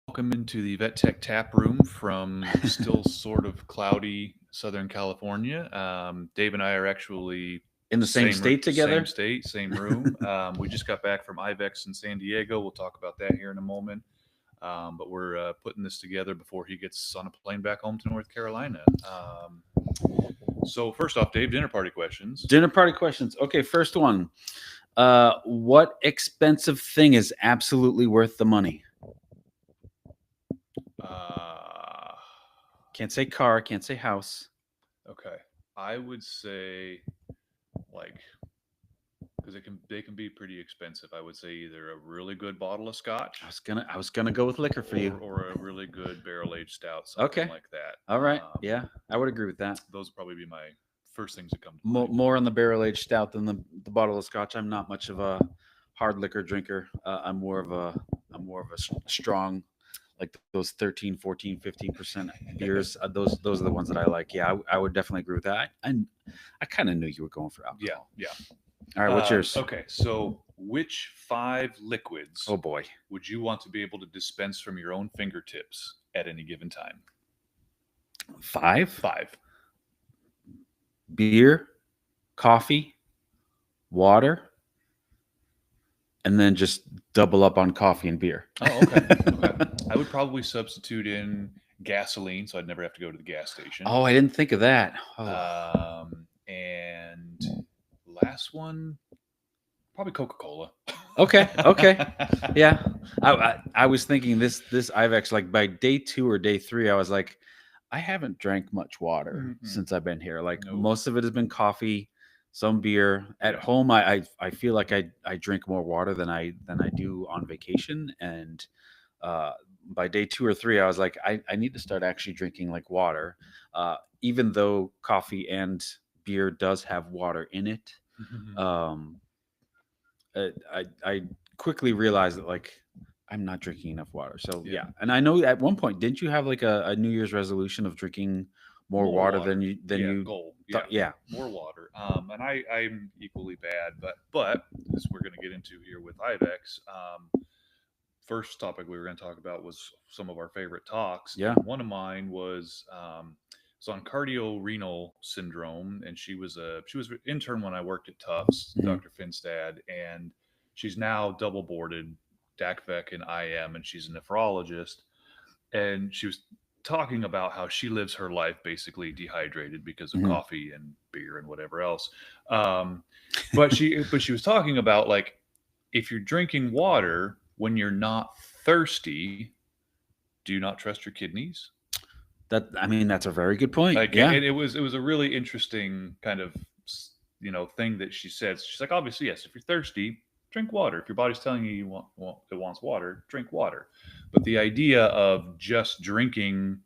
Welcome into the Vet Tech Tap Room from still sort of cloudy Southern California. Dave and I are actually In the same state same together? state, same room. We just got back from IVEX in San Diego. We'll talk about that here in a moment. But we're putting this together before he gets on a plane back home to North Carolina. So first off, Dave, dinner party questions. Dinner party questions. Okay, first one. What expensive thing is absolutely worth the money? Uh, Can't say car, can't say house. okay, I would say like because they can be pretty expensive. I would say either a really good bottle of scotch I was gonna go with liquor for you. or a really good barrel aged stout, something Okay. like that. All right. Yeah, I would agree with that. Those would probably be my first things that come to More, mind. more on the barrel aged stout than the bottle of scotch. I'm not much of a hard liquor drinker. I'm more of a strong, like those 13, 14, 15% beers. Those are the ones that I like. Yeah, I would definitely agree with that. I kind of knew you were going for Yeah, alcohol. yeah. All right, what's yours? Okay, so which five liquids Oh boy. would you want to be able to dispense from your own fingertips at any given time? Five? Five. Beer, coffee, water, and then just double up on coffee and beer. Oh, okay. Okay. I would probably substitute in gasoline, so I'd never have to go to the gas station. Oh, I didn't think of that. Oh. And last one, probably Coca Cola. Okay. Okay. Yeah. I was thinking this Ivex, like by day 2 or day 3, I was like, I haven't drank much water Mm-mm. since I've been here. Like No. most of it has been coffee, some beer. At Yeah. home, I feel like I drink more water than I do on vacation. And uh, by day 2 or 3, I was like, I need to start actually drinking like water, even though coffee and beer does have water in it. Um, I quickly realized that like I'm not drinking enough water. So Yeah. yeah, and I know at one point didn't you have like a New Year's resolution of drinking more water than you yeah, you goal. Yeah, thought? Yeah. more water. And I'm equally bad, but as we're going to get into here with Ivex, first topic we were going to talk about was some of our favorite talks. Yeah. And one of mine was on cardiorenal syndrome, and she was an intern when I worked at Tufts, Mhm. Dr. Finstad, and she's now double boarded DACVEC and IM, and she's a nephrologist. And she was talking about how she lives her life basically dehydrated because of Mhm. coffee and beer and whatever else. Um, but she was talking about like if you're drinking water when you're not thirsty, do you not trust your kidneys? I mean that's a very good point. Like, Yeah. and it was a really interesting kind of thing that she said. She's like, obviously, yes, if you're thirsty, drink water. If your body's telling you it wants water, drink water. But the idea of just drinking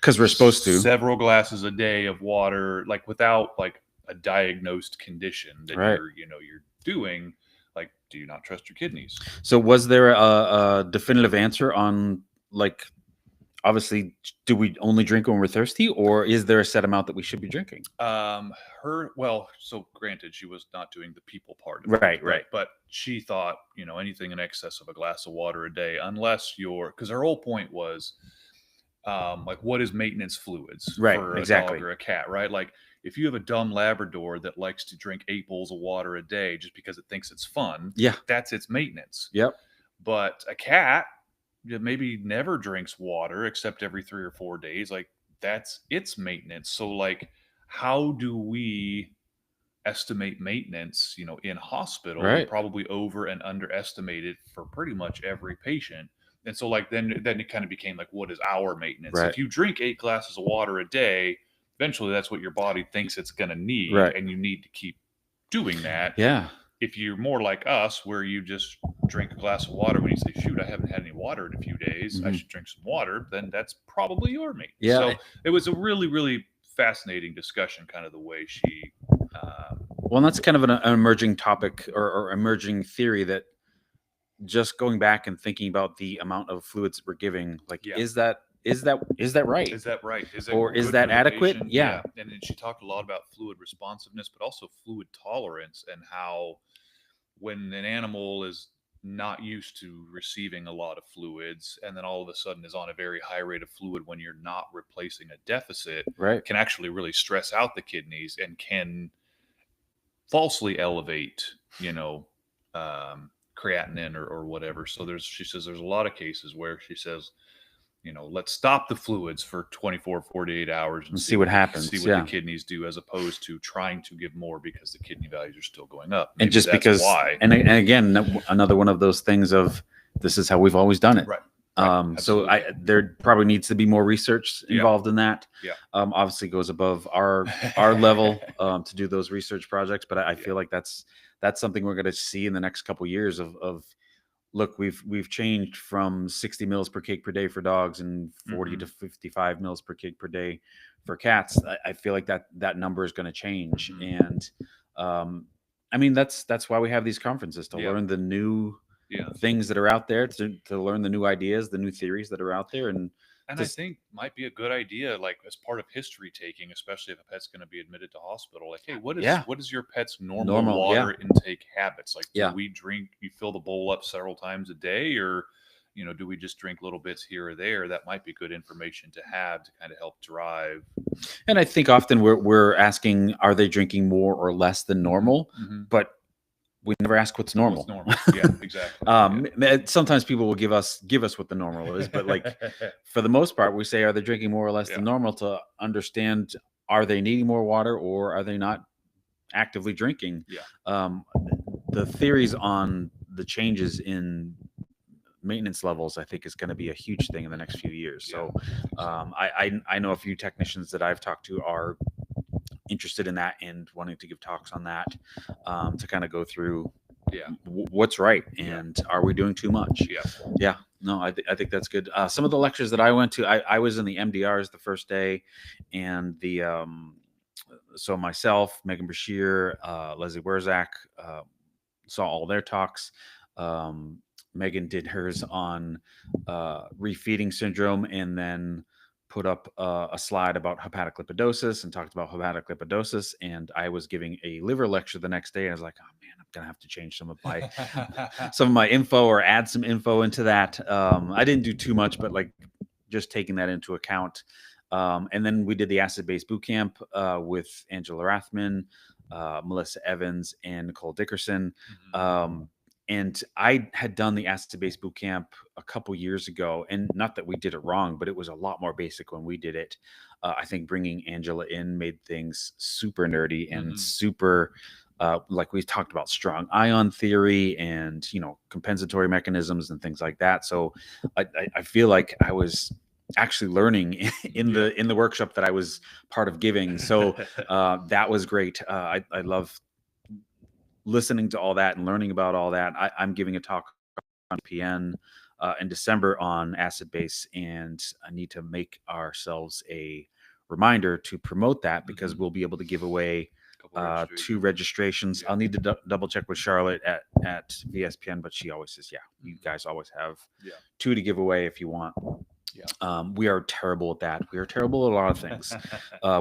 Because we're supposed to. several glasses a day of water, like without like a diagnosed condition that Right. you're doing, like, do you not trust your kidneys? So was there a definitive answer on like obviously do we only drink when we're thirsty, or is there a set amount that we should be drinking? So granted, she was not doing the people part of it, Right, right. but she thought, anything in excess of a glass of water a day, unless because her whole point was, like, what is maintenance fluids Right, for exactly. a dog or a cat, right? Like, if you have a dumb Labrador that likes to drink 8 bowls of water a day just because it thinks it's fun, Yeah. that's its maintenance. Yep. But a cat that maybe never drinks water except every 3 or 4 days, like, that's its maintenance. So, like, how do we estimate maintenance, in hospital? We Right. probably over and underestimate it for pretty much every patient. And so, like, then it kind of became like, what is our maintenance? Right. If you drink 8 glasses of water a day, eventually that's what your body thinks it's going to need. Right. And you need to keep doing that. Yeah. If you're more like us, where you just drink a glass of water when you say, shoot, I haven't had any water in a few days, I Mhm. should drink some water, then that's probably your maintenance. Yeah. So it was a really, really fascinating discussion, kind of the way she. Well, that's kind of an emerging topic or emerging theory that just going back and thinking about the amount of fluids that we're giving, like, Yeah. is that right? Is that right? Is that Or is good that for the adequate? patient? Yeah. And then she talked a lot about fluid responsiveness, but also fluid tolerance, and how when an animal is not used to receiving a lot of fluids, and then all of a sudden is on a very high rate of fluid when you're not replacing a deficit, Right. can actually really stress out the kidneys and can falsely elevate, you know, creatinine or whatever. So she says there's a lot of cases where she says, let's stop the fluids for 24, 48 hours and And see what see happens. what the Yeah. kidneys do, as opposed to trying to give more because the kidney values are still going up. And Maybe just that's because, why. and again, another one of those things of this is how we've always done it. Right. So absolutely. there probably needs to be more research Yeah. involved in that. Yeah. Obviously goes above our level to do those research projects, but I feel like that's something we're going to see in the next couple of years of look, we've changed from 60 mils per kg per day for dogs and 40 to 55 mils per kg per day for cats. I feel like that number is going to change. And I mean, that's why we have these conferences, to learn the new things that are out there, to learn the new ideas, the new theories that are out there. And I think might be a good idea, like as part of history taking, especially if a pet's going to be admitted to hospital. Like, hey, what is your pet's normal water intake habits? Like, do we drink? You fill the bowl up several times a day, or do we just drink little bits here or there? That might be good information to have to kind of help drive. And I think often we're asking, are they drinking more or less than normal? But we never ask what's normal. Yeah, exactly. Sometimes people will give us what the normal is, but like for the most part, we say, are they drinking more or less than normal, to understand, are they needing more water or are they not actively drinking? The theories on the changes in maintenance levels, I think, is going to be a huge thing in the next few years. So I know a few technicians that I've talked to are interested in that and wanting to give talks on that, to kind of go through what's right and are we doing too much. No, I think that's good. Some of the lectures that I went to, I was in the MDRs the first day, and the so myself, Megan Brashear, Leslie Werzak, saw all their talks. Megan did hers on refeeding syndrome, and then put up a slide about hepatic lipidosis and talked about hepatic lipidosis. And I was giving a liver lecture the next day. And I was like, oh man, I'm going to have to change some of my info, or add some info into that. I didn't do too much, but like just taking that into account. And then we did the acid-based boot camp with Angela Rathman, Melissa Evans, and Nicole Dickerson. And I had done the acid-based boot camp a couple years ago, and not that we did it wrong, but it was a lot more basic when we did it. I think bringing Angela in made things super nerdy and super, like we talked about strong ion theory and, compensatory mechanisms and things like that. So I feel like I was actually learning in the workshop that I was part of giving. So that was great. I love listening to all that and learning about all that. I'm giving a talk on PN in December on acid base, and I need to make ourselves a reminder to promote that, because we'll be able to give away 2 registrations. I'll need to double check with Charlotte at VSPN, but she always says, you guys always have 2 to give away if you want. We are terrible at that. We are terrible at a lot of things.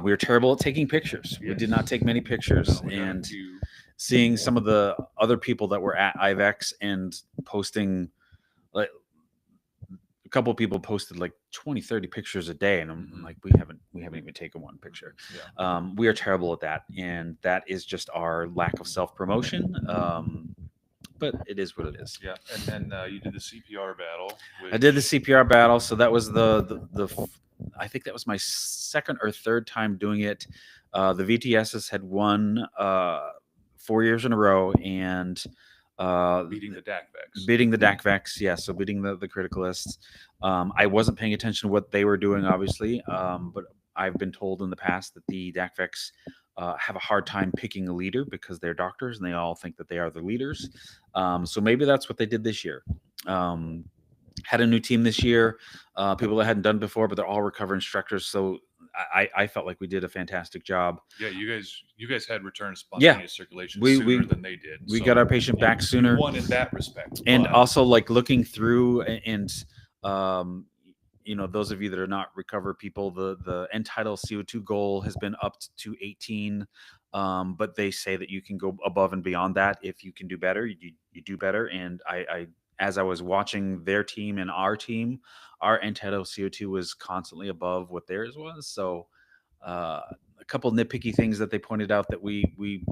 We are terrible at taking pictures. We did not take many pictures. And seeing some of the other people that were at IVEX and posting, like a couple of people posted like 20, 30 pictures a day. And I'm like, we haven't even taken one picture. We are terrible at that. And that is just our lack of self-promotion. But it is what it is. And then you did the CPR battle. I did the CPR battle. So that was I think that was my second or third time doing it. The VTSs had won 4 years in a row, and beating the DACVEX. Beating the DACVEX, so beating the criticalists. I wasn't paying attention to what they were doing, obviously, but I've been told in the past that the DACVEX have a hard time picking a leader because they're doctors and they all think that they are the leaders. So maybe that's what they did this year. Had a new team this year, people that hadn't done it before, but they're all recovered instructors. So I felt like we did a fantastic job. You guys had return spontaneous circulation sooner than they did. We got our patient back sooner. Won in that respect. And also like looking through and those of you that are not recover people, the end title CO2 goal has been upped to 18. But they say that you can go above and beyond that. If you can do better, you do better. And as I was watching their team and our team, our end title CO2 was constantly above what theirs was. So a couple nitpicky things that they pointed out that we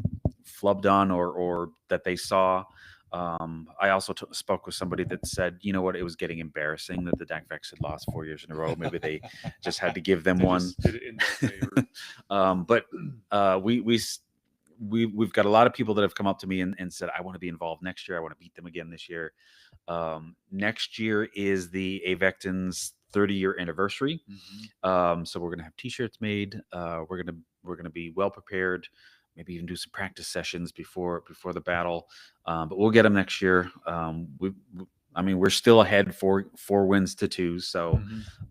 flubbed on, or that they saw. I also spoke with somebody that said, you know what, it was getting embarrassing that the DACVEX had lost 4 years in a row. Maybe they just had to give them They one. just did it in their favor. But we've got a lot of people that have come up to me and said, I want to be involved next year. I want to beat them again this year. Next year is the Avectans 30-year anniversary. So we're gonna have t-shirts made. We're gonna be well prepared. Maybe even do some practice sessions before the battle. But we'll get them next year. We're still ahead 4 wins to 2. So,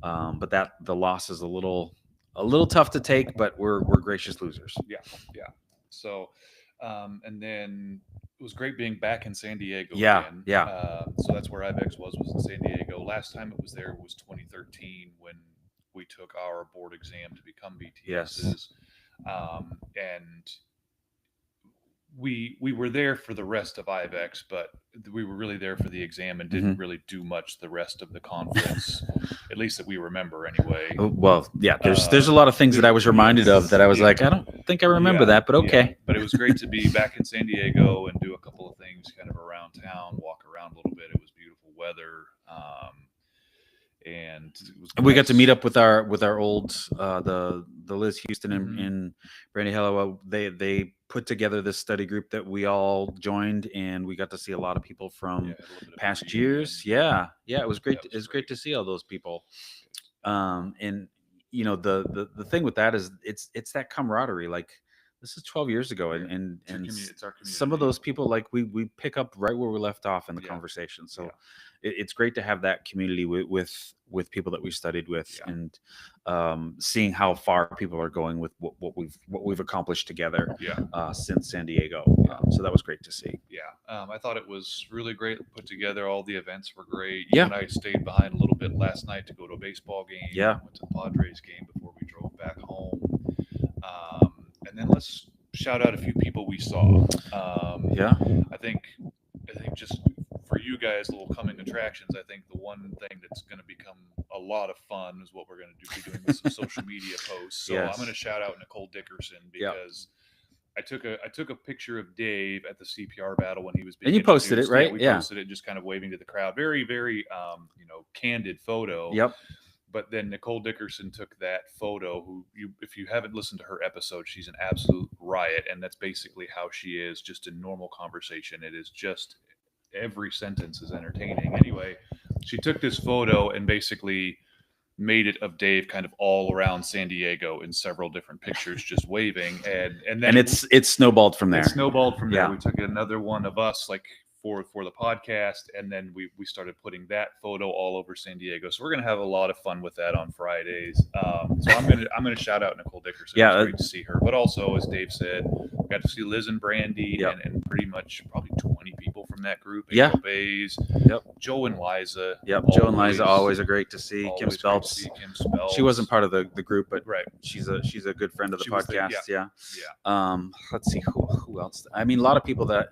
but the loss is a little tough to take. But we're gracious losers. Yeah. So, and then it was great being back in San Diego. Yeah, again. yeah. So that's where IVEX was in San Diego. Last time it was there was 2013 when we took our board exam to become BTSs. And we were there for the rest of IVEX, but we were really there for the exam and didn't really do much the rest of the conference, at least that we remember anyway. Well, yeah, there's a lot of things that I was reminded of that I was like, I don't think I remember that, but okay. Yeah. But it was great to be back in San Diego and do a couple of things kind of around town, walk around a little bit. It was beautiful weather. And it was we got to meet up with our old the Liz Houston and Brandy Hello. They put together this study group that we all joined, and we got to see a lot of people from past years. Yeah, it was great. It was great to see all those people. And the thing with that is it's that camaraderie. Like, this is 12 years ago, and it's our community. Some of those people, like, we pick up right where we left off in the conversation. So it's great to have that community with people that we studied with, and seeing how far people are going with what we've accomplished together since San Diego. So that was great to see. I thought it was really great put together. All the events were great. Yeah. And I stayed behind a little bit last night to go to a baseball game. Yeah. Went to the Padres game before we drove back home. And then let's shout out a few people we saw. I think just for you guys, little coming attractions, I think the one thing that's going to become a lot of fun is what we're going to be doing with some social media posts. So I'm going to shout out Nicole Dickerson because I took a picture of Dave at the CPR battle when he was being introduced. Posted it, right? We posted it, just kind of waving to the crowd. Very, very candid photo. Yep. But then Nicole Dickerson took that photo. If you haven't listened to her episode, she's an absolute riot, and that's basically how she is. Just in normal conversation, it is just every sentence is entertaining. Anyway, she took this photo and basically made it of Dave kind of all around San Diego in several different pictures, just waving, and then it's snowballed from there. It snowballed from there. We took another one of us, like, for the podcast, and then we started putting that photo all over San Diego. So we're gonna have a lot of fun with that on Fridays. So I'm gonna shout out Nicole Dickerson. Yeah, it's great to see her. But also, as Dave said, we got to see Liz and Brandy, and pretty much probably 20 people from that group. Angel Bays, Joe and Liza. Joe and Liza always are great to see. Kim Spelps. She wasn't part of the group, but she's a good friend of the podcast. Let's see who else. I mean, a lot of people that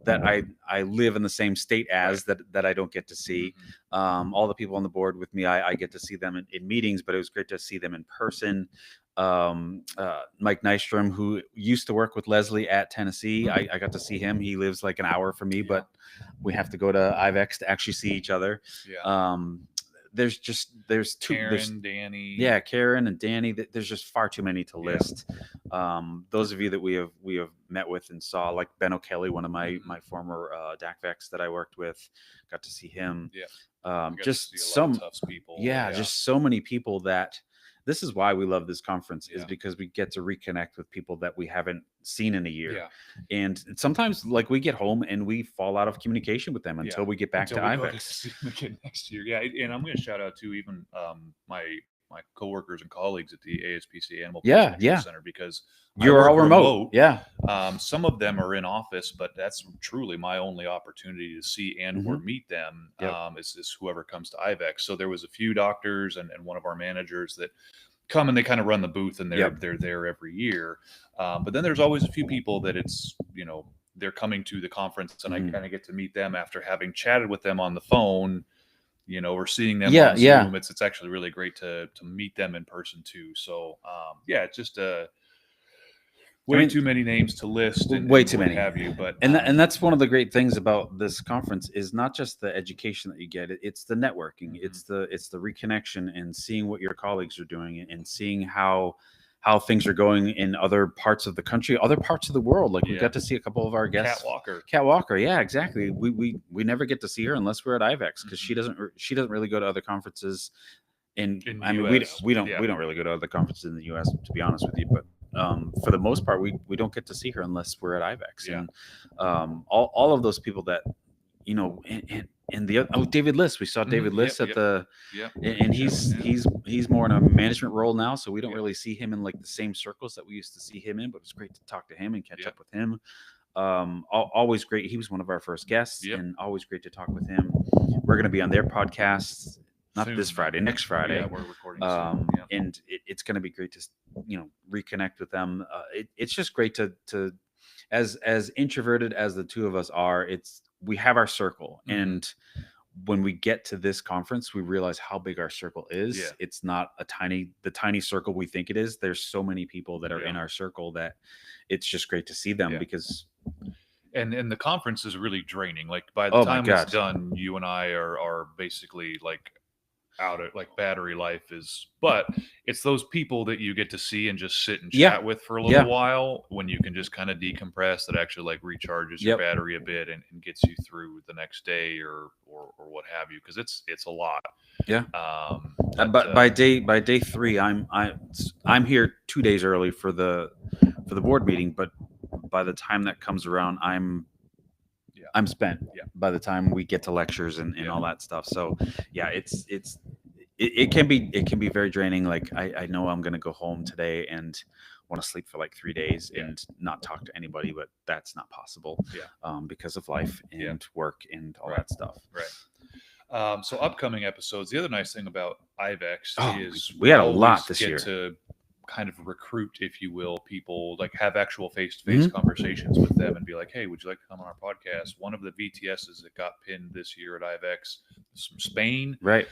I live in the same state as that I don't get to see. All the people on the board with me, I get to see them in meetings, but it was great to see them in person. Mike Nystrom, who used to work with Leslie at Tennessee, I got to see him. He lives like an hour from me, but we have to go to IVEX to actually see each other. There's two. Danny. Yeah, Karen and Danny. There's just far too many to list. Those of you that we have met with and saw, like Ben O'Kelly, one of my former DACVEX that I worked with, got to see him. Just some tough people. Just so many people that. This is why we love this conference, is because we get to reconnect with people that we haven't seen in a year. And sometimes, like, we get home and we fall out of communication with them until we get back to IVEX next year. And I'm going to shout out to even my my coworkers and colleagues at the ASPCA Animal Yeah, Control yeah. Center, because I You're work all remote. Yeah. Some of them are in office, but that's truly my only opportunity to see and or Hmm. meet them, Yep. is whoever comes to IVEX. So there was a few doctors and one of our managers that come and they kind of run the booth, and Yep. they're there every year. But then there's always a few people that it's, they're coming to the conference, and Mhm. I get to meet them after having chatted with them on the phone, or seeing them Yeah, on yeah. Zoom. It's actually really great to meet them in person too. So yeah, it's just way mean, too many names to list and, way and too what many. have you. But And that's one of the great things about this conference is not just the education that you get, it's the networking, Mhm. it's the reconnection and seeing what your colleagues are doing and seeing how things are going in other parts of the country, other parts of the world. Like we Yeah. got to see a couple of our Cat guests. Walker. Cat Walker, yeah, exactly. We never get to see her unless we're at IVEX, because she Mhm. doesn't really go to other conferences. In I mean, US, we don't yeah. we don't really go to other conferences in the U.S., to be honest with you. But for the most part, we don't get to see her unless we're at IVEX. Yeah. And all of those people that and the David Liss, we saw David Liss at the Yep. and he's more in a management role now, so we don't really see him in like the same circles that we used to see him in. But it's great to talk to him and catch Yep. up with him. Always great. He was one of our first guests, Yep. and always great to talk with him. We're going to be on their podcast, not Soon. this Friday, next Friday. Yeah, we're recording soon. Yeah. And it's going to be great to reconnect with them. It's just great to as introverted as the two of us are, we have our circle. Mhm. And when we get to this conference, we realize how big our circle is. Yeah. It's not the tiny circle we think it is. There's so many people that are Yeah. in our circle that it's just great to see them, Yeah. because And the conference is really draining. Like by the Oh my time God. it's done, you and I are basically like out of like battery life is, but it's those people that you get to see and just sit and Yeah. chat with for a little Yeah. while, when you can just kind of decompress, that actually like recharges your Yep. battery a bit and gets you through the next day or what have you, because it's a lot. Yeah. But by day 3, I'm here 2 days early for the board meeting, but by the time that comes around, I'm spent. Yeah. By the time we get to lectures and Yeah. all that stuff. So yeah, it can be very draining. Like I know I'm gonna go home today and want to sleep for like 3 days Yeah. and not talk to anybody, but that's not possible. Yeah. Because of life and work and all Right. that stuff. Right. So upcoming episodes, the other nice thing about IVEX is we had a always lot this get year. to kind of recruit, if you will, people, like have actual face-to-face Mhm. conversations with them and be like, hey, would you like to come on our podcast? One of the VTSs that got pinned this year at IVEX is from Spain. Right.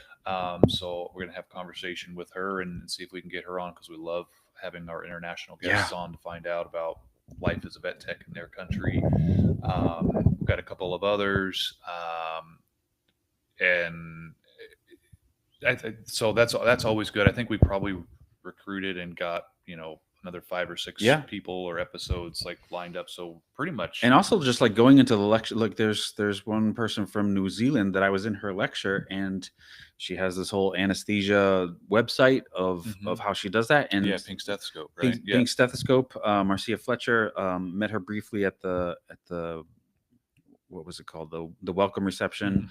So we're going to have a conversation with her and see if we can get her on, because we love having our international guests on to find out about life as a vet tech in their country. We've got a couple of others. And so that's always good. I think we probably recruited and got another 5 or 6 people or episodes like lined up. So pretty much. And also just like going into the lecture, like there's one person from New Zealand that I was in her lecture, and she has this whole anesthesia website of how she does that. And Pink Stethoscope, right? Pink Stethoscope. Marcia Fletcher, met her briefly at the what was it called, the welcome reception.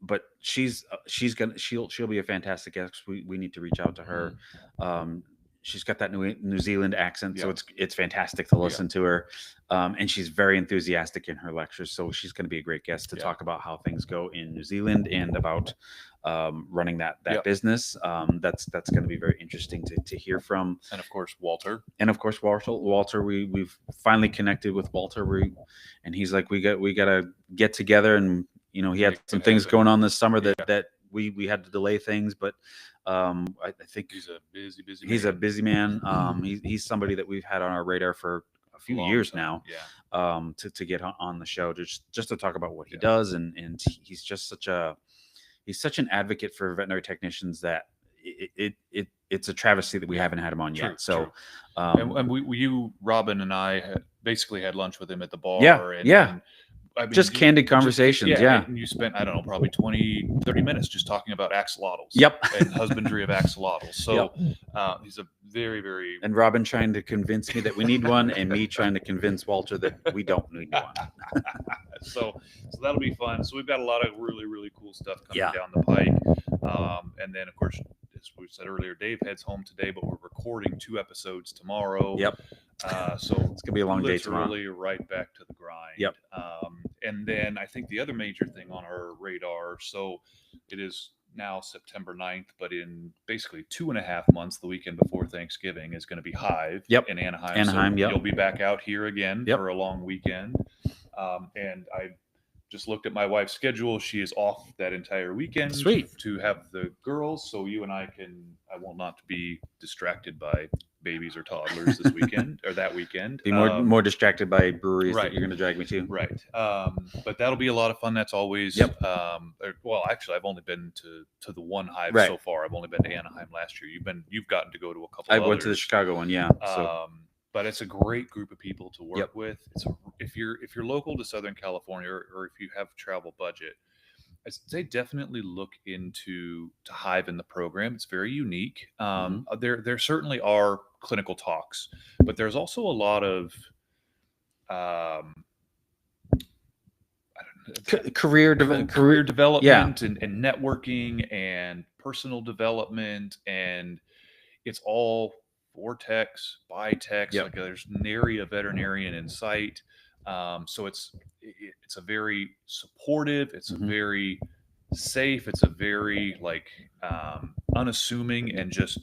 But she'll be a fantastic guest. We need to reach out to her. She's got that New Zealand accent, so it's fantastic to listen to her. And she's very enthusiastic in her lectures, so she's going to be a great guest to talk about how things go in New Zealand and about running that business. That's going to be very interesting to hear from. And of course, Walter. Walter, we've finally connected with Walter. And he's like, we got to get together, and he had some things going on this summer that we had to delay things, but I think he's a busy he's a busy man. He's somebody that we've had on our radar for a few years now. To get on the show, just to talk about what he does, and he's just such an advocate for veterinary technicians that it's a travesty that we haven't had him on yet. So and you, Robin, and I basically had lunch with him at the bar. And I mean, just candid conversations. And you spent, I don't know, probably 20-30 minutes just talking about axolotls. And husbandry of axolotls. So he's a very, very... And Robin trying to convince me that we need one, and me trying to convince Walter that we don't need one. So that'll be fun. So we've got a lot of really, really cool stuff coming down the pike. And then, of course, as we said earlier, Dave heads home today, but we're recording 2 episodes tomorrow. Yep. So It's gonna be a long day tomorrow. literally right back to the grind. Yep. And then I think the other major thing on our radar, so it is now September 9th, but in basically 2.5 months, the weekend before Thanksgiving, is going to be Hive Yep. in Anaheim. Anaheim, so yep. You'll be back out here again Yep. for a long weekend. And I just looked at my wife's schedule. She is off that entire weekend. Sweet. To have the girls, so you and I will not be distracted by babies or toddlers this weekend or that weekend. Be more distracted by breweries right. that you're going to drag me to. Right. But that'll be a lot of fun. That's always. Yep. Well, actually, I've only been to the one Hive Right. so far. I've only been to Anaheim last year. You've gotten to go to a couple. I went to the Chicago one, yeah. But it's a great group of people to work Yep. with. If you're local to Southern California, or if you have travel budget, I'd say definitely look into Hive in the program. It's very unique. There certainly are clinical talks, but there's also a lot of career development and networking and personal development, and it's all for techs, by techs. Yep. Like there's nary a veterinarian in sight. So it's a very supportive, it's a very safe, it's a very unassuming, and just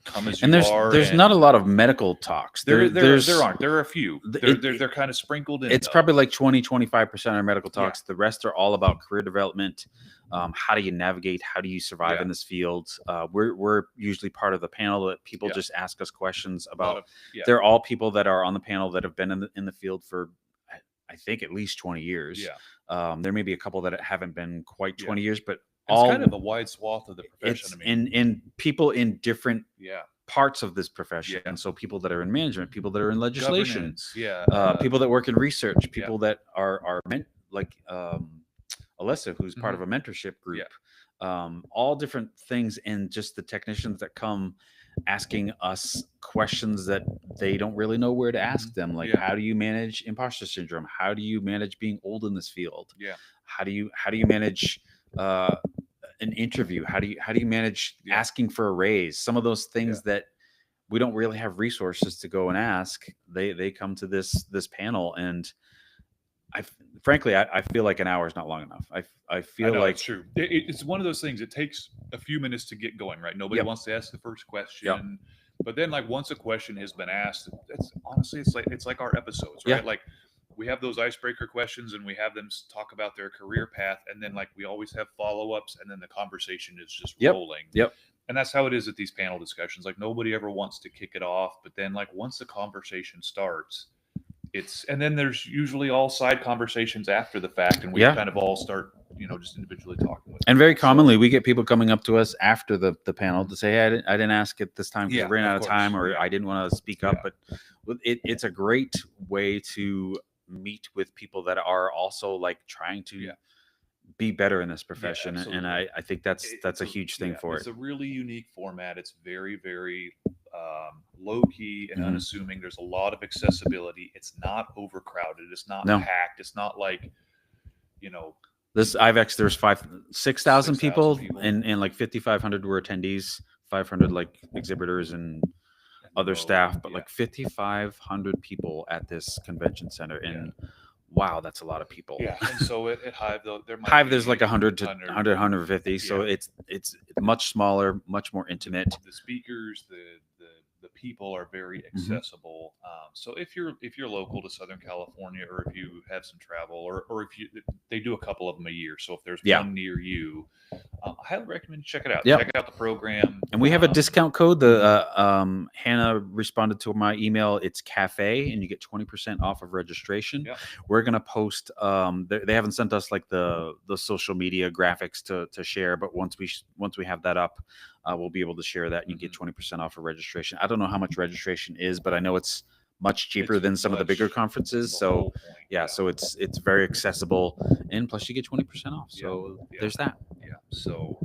come as you are. There's not a lot of medical talks. There are a few. They're kind of sprinkled in. It's probably like 20-25% are medical talks. Yeah. The rest are all about career development. How do you navigate? How do you survive in this field? We're usually part of the panel that people just ask us questions about. They're all people that are on the panel that have been in the field for, I think, at least 20 years. Yeah. There may be a couple that haven't been quite 20 years, but it's kind of a wide swath of the profession. In people in different parts of this profession. Yeah. And so people that are in management, people that are in legislation, people that work in research, people that are meant, like Alyssa, who's part of a mentorship group, all different things, and just the technicians that come asking us questions that they don't really know where to ask them. Like, how do you manage imposter syndrome? How do you manage being old in this field? Yeah. How do you manage an interview? How do you manage asking for a raise? Some of those things that we don't really have resources to go and ask, they come to this panel, and frankly, I feel like an hour is not long enough. I feel like it's true. It's one of those things. It takes a few minutes to get going, right? Nobody wants to ask the first question, but then once a question has been asked, it's like our episodes, right? Like we have those icebreaker questions, and we have them talk about their career path, and then we always have follow-ups, and then the conversation is just rolling. And that's how it is at these panel discussions. Like nobody ever wants to kick it off, but then once the conversation starts, and then there's usually all side conversations after the fact, and we kind of all start, just individually talking with them. And very commonly, we get people coming up to us after the panel to say, "Hey, I didn't ask it this time because we ran out of time, or I didn't want to speak up." But it's a great way to meet with people that are also trying to be better in this profession, and I think that's a huge thing for it. It's a really unique format. It's very, very low key and unassuming. There's a lot of accessibility. It's not overcrowded. It's not packed. It's not this IVEX. There's 6,000 people, and 5,500 were attendees, 500 exhibitors and other staff, but 5,500 people at this convention center, and wow, that's a lot of people. Yeah, and so at Hive, there's 100 to 150, so it's much smaller, much more intimate. The speakers, the people are very accessible. So if you're local to Southern California, or if you have some travel, or they do a couple of them a year. So if there's one near you, I highly recommend you check it out. Check out the program. And we have a discount code. Hannah responded to my email. It's CAFE, and you get 20% off of registration. We're gonna post. They haven't sent us the social media graphics to share, but once we have that up, we'll be able to share that, and you get 20% off of registration. I don't know how much registration is, but I know it's much cheaper than some of the bigger conferences. So so it's very accessible, and plus you get 20% off. So there's that. So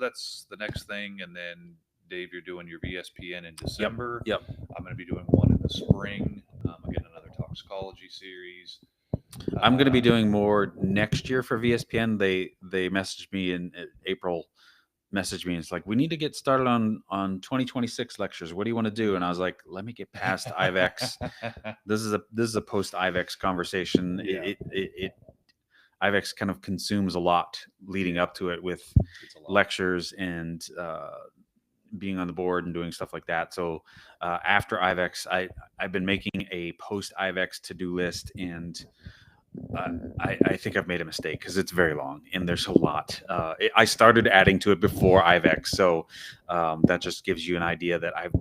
that's the next thing. And then Dave, you're doing your VSPN in December. I'm going to be doing one in the spring. Again, another toxicology series. I'm going to be doing more next year for VSPN. They messaged me in April, messaged me and it's like, we need to get started on 2026 lectures. What do you want to do? And I was like, let me get past IVEX. This is a post IVEX conversation. Yeah. It IVEX kind of consumes a lot leading up to it with It's a lot. lectures and being on the board and doing stuff like that. So after IVEX, I've been making a post IVEX to-do list, and I think I've made a mistake because it's very long and there's a lot. I started adding to it before IVEX, so that just gives you an idea that I've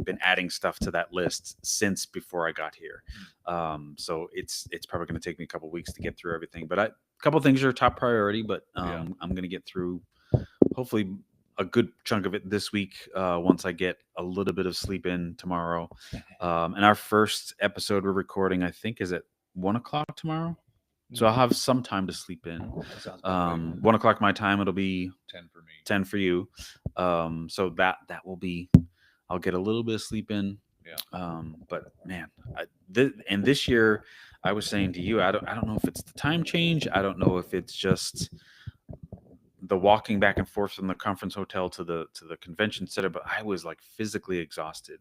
been adding stuff to that list since before I got here. So it's probably going to take me a couple weeks to get through everything, but a couple things are top priority. But I'm going to get through hopefully a good chunk of it this week once I get a little bit of sleep in tomorrow. And our first episode we're recording, I think, is at 1 o'clock tomorrow. So I'll have some time to sleep in. 1 o'clock my time. It'll be 10 for me. 10 for you. So that will be. I'll get a little bit of sleep in. Yeah. But man, and this year, I was saying to you, I don't know if it's the time change. I don't know if it's just the walking back and forth from the conference hotel to the convention center. But I was like physically exhausted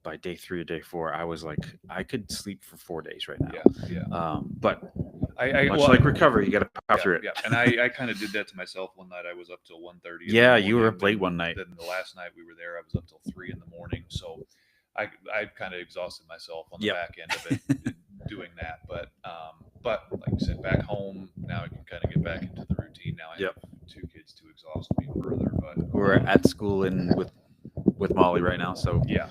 by day 3 or day 4. I was like, I could sleep for 4 days right now. Yeah. But Well, like recovery, you got to power through it. Yeah, and I kind of did that to myself one night. I was up till 1:30. Yeah, you were up late one night. Then the last night we were there, I was up till 3 in the morning. So I kind of exhausted myself on the back end of it doing that. But like I said, back home now I can kind of get back into the routine. Now I have 2 kids to exhaust me further. But we're at school and with Molly right now. So yeah.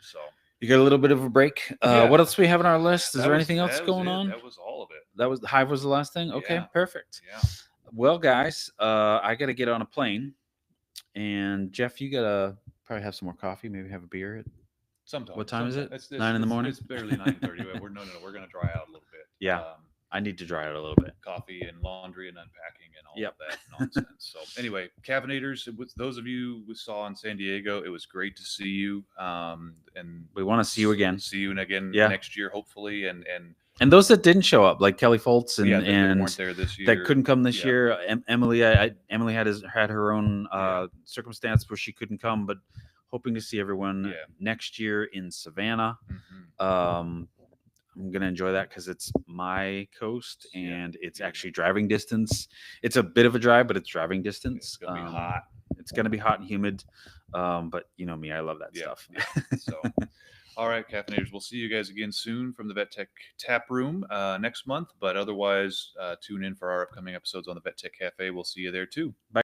So you got a little bit of a break. What else do we have on our list? Is there anything else going on? That was all of it. That was Hive was the last thing? Okay, Yeah. perfect. Yeah. Well, guys, I got to get on a plane. And Jeff, you got to probably have some more coffee, maybe have a beer. Sometimes. What time is it? It's 9 in the morning? It's barely 9:30. We're going to dry out a little bit. Yeah. I need to dry out a little bit. Coffee and laundry and unpacking and all of that nonsense. So anyway, Caffeinators, with those of you we saw in San Diego, it was great to see you. And we want to see you again. See you again next year, hopefully. And those that didn't show up, like Kelly Foltz and weren't there this year, that couldn't come this year. Emily, Emily had her own circumstance where she couldn't come, but hoping to see everyone next year in Savannah. Mm-hmm. I'm going to enjoy that because it's my coast and it's actually driving distance. It's a bit of a drive, but it's driving distance. It's going to be hot. It's going to be hot and humid. But you know me, I love that stuff. So, all right, Caffeinators, we'll see you guys again soon from the Vet Tech Tap Room next month. But otherwise, tune in for our upcoming episodes on the Vet Tech Cafe. We'll see you there too. Bye.